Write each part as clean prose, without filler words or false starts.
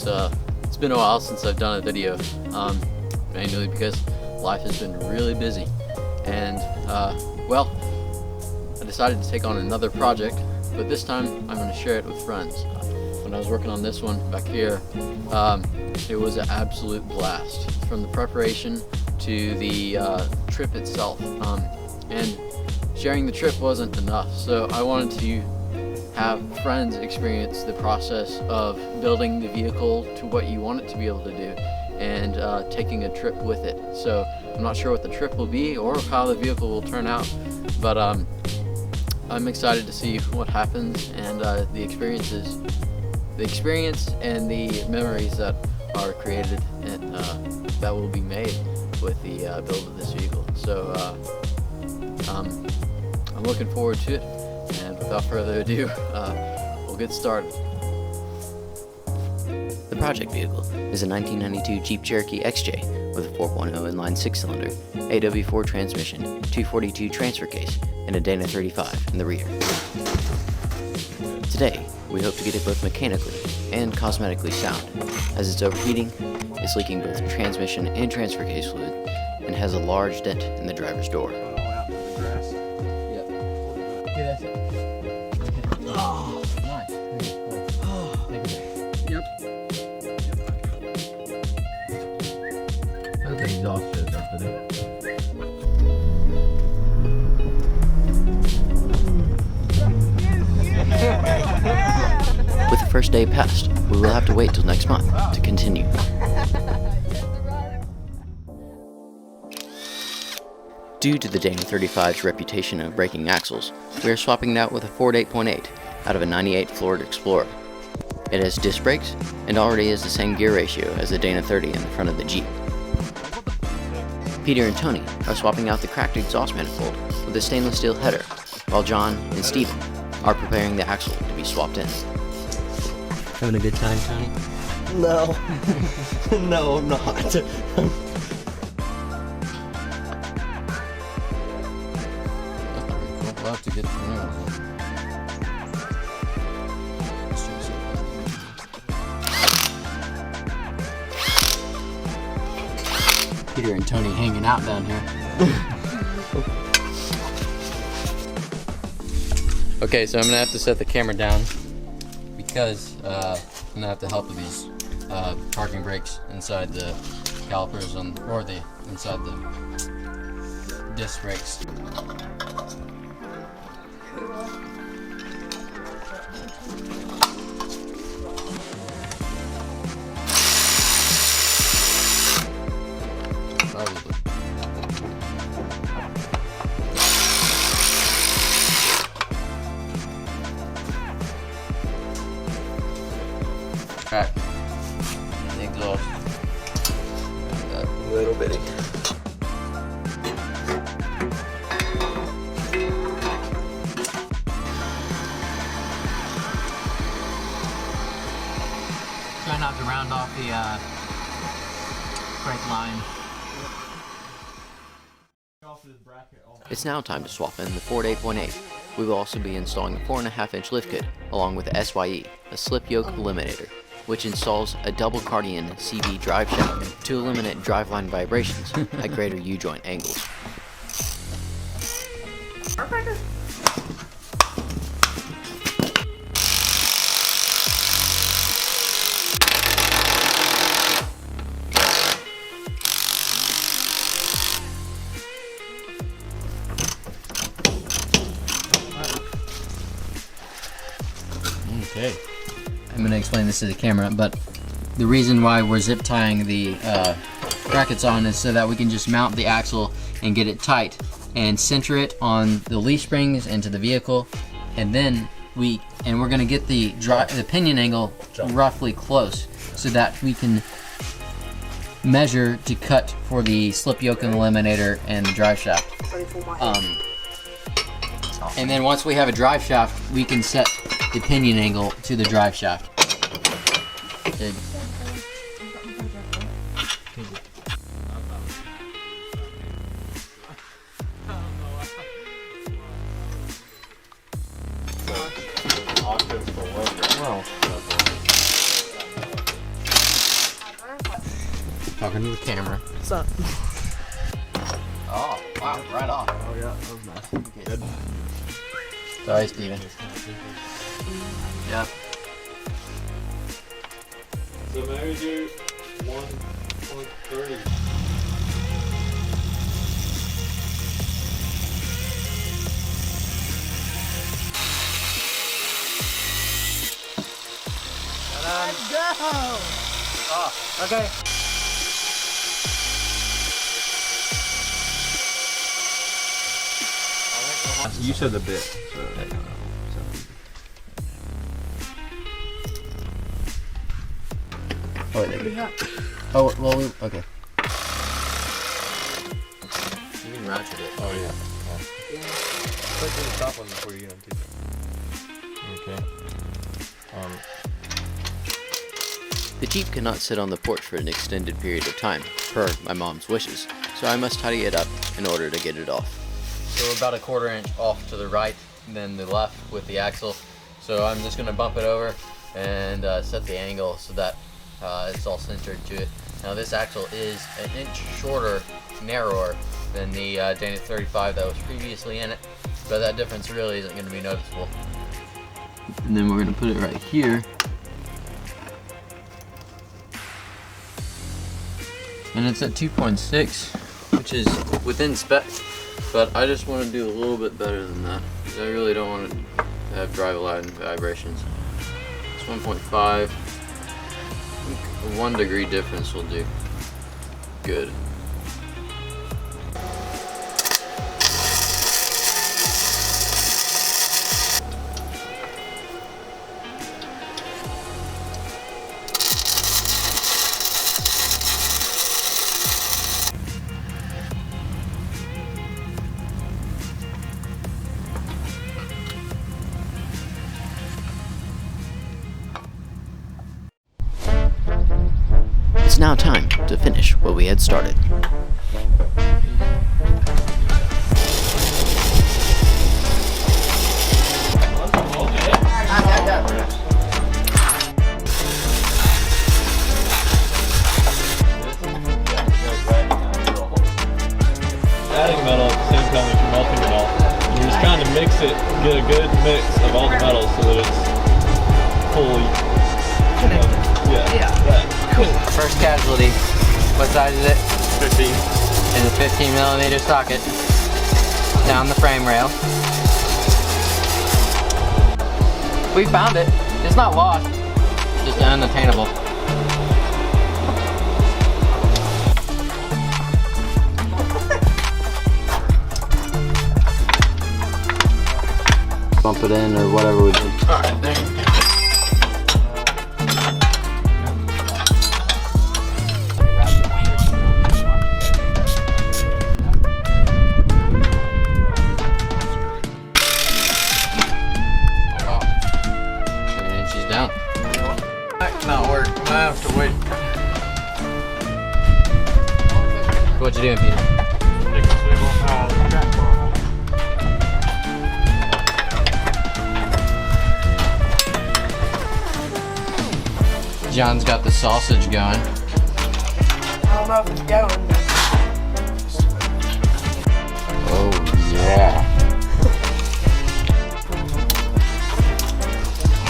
it's been a while since I've done a video, mainly because life has been really busy, and well, I decided to take on another project, but this time I'm going to share it with friends. When I was working on this one back here, it was an absolute blast, from the preparation to the trip itself, and sharing the trip wasn't enough, so I wanted to have friends experience the process of building the vehicle to what you want it to be able to do, and taking a trip with it. So I'm not sure what the trip will be or how the vehicle will turn out, but I'm excited to see what happens, and the experience and the memories that are created and that will be made with the build of this vehicle. So I'm looking forward to it, and without further ado, we'll get started. The project vehicle is a 1992 Jeep Cherokee XJ with a 4.0 inline 6-cylinder, AW4 transmission, 242 transfer case, and a Dana 35 in the rear. Today, we hope to get it both mechanically and cosmetically sound, as it's overheating, is leaking both transmission and transfer case fluid, and has a large dent in the driver's door. Oh, nice. Yep. I think the exhaust shows up today. With the first day past, we will have to wait till next month to continue. Due to the Dana 35's reputation of breaking axles, we are swapping it out with a Ford 8.8 out of a 98 Ford Explorer. It has disc brakes and already has the same gear ratio as the Dana 30 in the front of the Jeep. Peter and Tony are swapping out the cracked exhaust manifold with a stainless steel header, while John and Steven are preparing the axle to be swapped in. Having a good time, Tony? No. No, I'm not. We'll have to get to know. Peter and Tony hanging out down here. Okay, so I'm gonna have to set the camera down because I'm gonna have to help with these parking brakes inside the calipers inside the disc brakes. Probably. Crack the exhaust. A little bitty. Try not to round off the brake line. It's now time to swap in the Ford 8.8. We will also be installing a 4.5-inch lift kit along with the SYE, a slip yoke eliminator, which installs a double Cardian CV drive shaft to eliminate driveline vibrations at greater U-joint angles. Okay. I'm going to explain this to the camera, but the reason why we're zip tying the brackets on is so that we can just mount the axle and get it tight and center it on the leaf springs into the vehicle, and then we're going to get the pinion angle roughly close so that we can measure to cut for the slip yoke eliminator and the drive shaft. And then once we have a drive shaft, we can set the pinion angle to the drive shaft. Okay. Talking to the camera. What's up? Oh, wow, right off. Oh yeah, that was nice. Okay. Good. Sorry, Steven. Yeah. So maybe do 1.3. Let's go! Okay. You said the bit. So. Oh, wait, there you go. Oh, well, okay. You can ratchet it. Oh yeah. Put the top one before you get on TV. Okay. The Jeep cannot sit on the porch for an extended period of time, per my mom's wishes, so I must tidy it up in order to get it off. So we're about a 1/4 inch off to the right, then the left with the axle. So I'm just gonna bump it over and set the angle so that it's all centered to it. Now this axle is an inch shorter, narrower than the Dana 35 that was previously in it, but that difference really isn't gonna be noticeable. And then we're gonna put it right here. And it's at 2.6, Which is within spec, but I just want to do a little bit better than that. I really don't want to have drive lag and vibrations. It's 1.5. I think a 1 degree difference will do good. It's now time to finish what we had started. Adding metal at the same time that you're melting it all. And you're just trying to mix it, get a good mix of all the metals so that it's fully connected. First casualty. What size is it? 15. In the 15mm socket. Down the frame rail. We found it. It's not lost. Just unattainable. Bump it in or whatever we do. Alright, there you go. Not work. I have to wait. What you doing, Peter? Take the swivel out of the track bar. John's got the sausage going. I don't know if it's going. Oh yeah.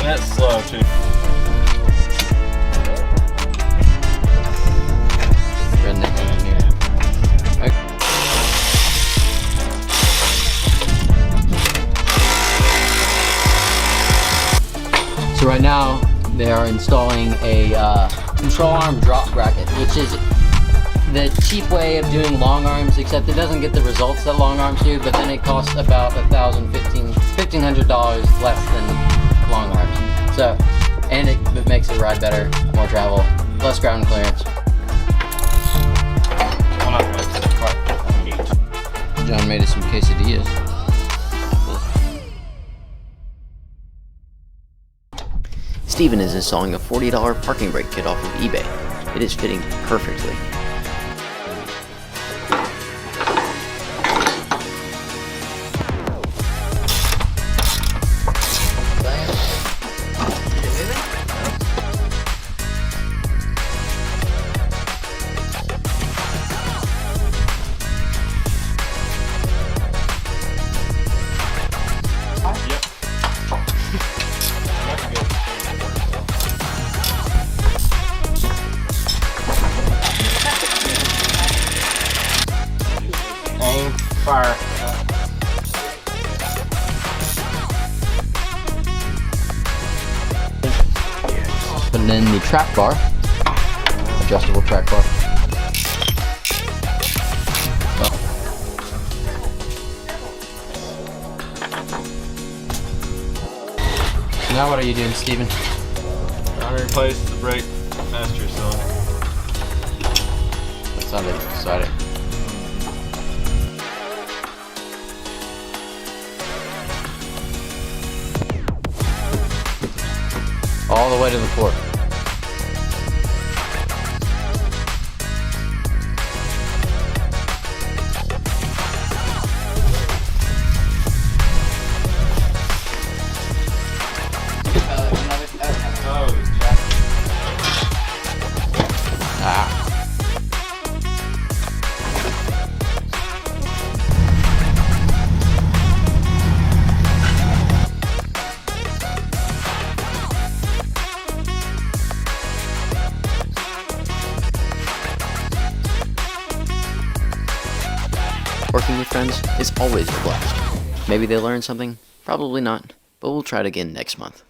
That's slow too. Redneck engineer. So right now they are installing a control arm drop bracket, which is the cheap way of doing long arms, except it doesn't get the results that long arms do, but then it costs about $1,500 less than long arms. So, and it makes it ride better, more travel, less ground clearance. John made us some quesadillas. Steven is installing a $40 parking brake kit off of eBay. It is fitting perfectly. Putting in the track bar, adjustable track bar. Now what are you doing, Steven? I'm gonna replace the brake master cylinder. That sounded exciting. All the way to the floor. Ah. Working with friends is always a blast. Maybe they learn something, probably not, but we'll try it again next month.